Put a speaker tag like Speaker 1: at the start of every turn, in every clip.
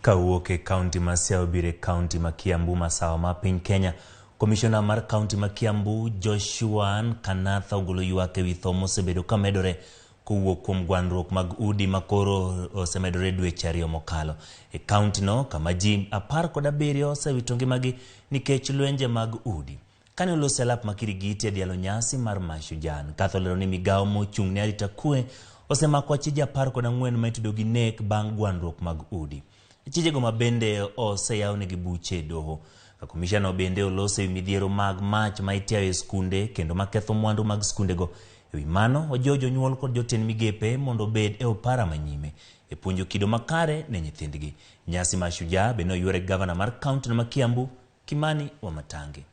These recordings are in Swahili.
Speaker 1: Kawuoke County Masiao bire County Makiambu masawa ma piny Kenya. Commissioner mar County Makiambu Joshua Kanatha ogolo ywak ewi tho mosebedo ka medore kowuok kuom gwandruok mag udi makoro osemedore dweche ariyo mokalo. E county no kama ji 17 osewito ngimagi nikech lwenje mag udi. Kane olose alap makirigiti e dialo nyasi mar Mashujaa, Katho olero ni migawo mochung' ne arita kwe osemako achije 14 ma itudo gi nek bang' gwandruok mag udi. Achijego mabende oseyawonegi buche e doho. Komishana bende olose midhiero mag mach ma itiayo e skunde kendo maketho mwandu mag skundego. Ewi mano ojiwo jonyuol kod jotend migepe mondo obed e opara manyime e puonjo kido makare ne nyithindgi. Nyasi Mashujaa bende oyuore gavana mar kaunti ma Kiambu Kimani Wamatangi.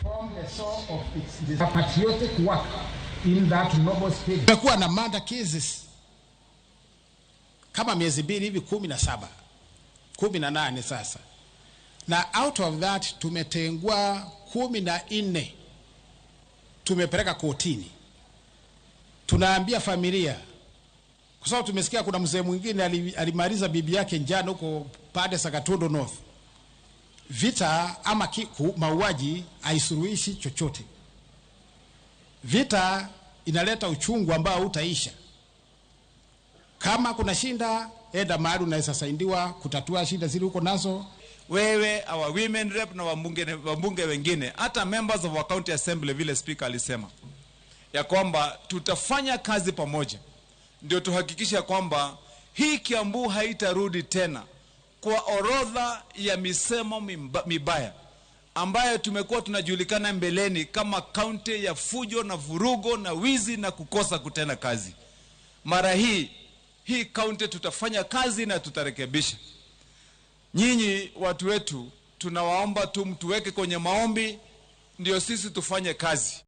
Speaker 2: From the soul of its patriotic work in that noble spirit.
Speaker 3: Tumekuwa na murder cases kama miezi 2 hivi 17, 18 sasa. Na out of that tumetengua 14 tumepeleka kotini. Tunaambia familia, kwa sababu tumesikia kuna mzee mwingine alimaliza bibi yake njano huko pande Sakatondo North. Vita ama mauaji haisuluhishi chochote. Vita inaleta uchungu ambao utaisha. Kama kuna shinda, enda mahali unaweza saidiwa kutatua shida zile huko nazo.
Speaker 4: Wewe, our women rep na wabunge wengine, hata members of our county assembly vile speaker alisema, ya kwamba tutafanya kazi pamoja. Ndio tuhakikisha kwamba hii Kiambu haitarudi tena kwa orodha ya misemo mibaya ambayo tumekuwa tunajulikana mbeleni kama county ya fujo na vurugo na wizi na kukosa kutenda kazi. Mara hii county tutafanya kazi na tutarekebisha. Nyinyi watu wetu tunawaomba tu mtuweke kwenye maombi ndio sisi tufanye kazi.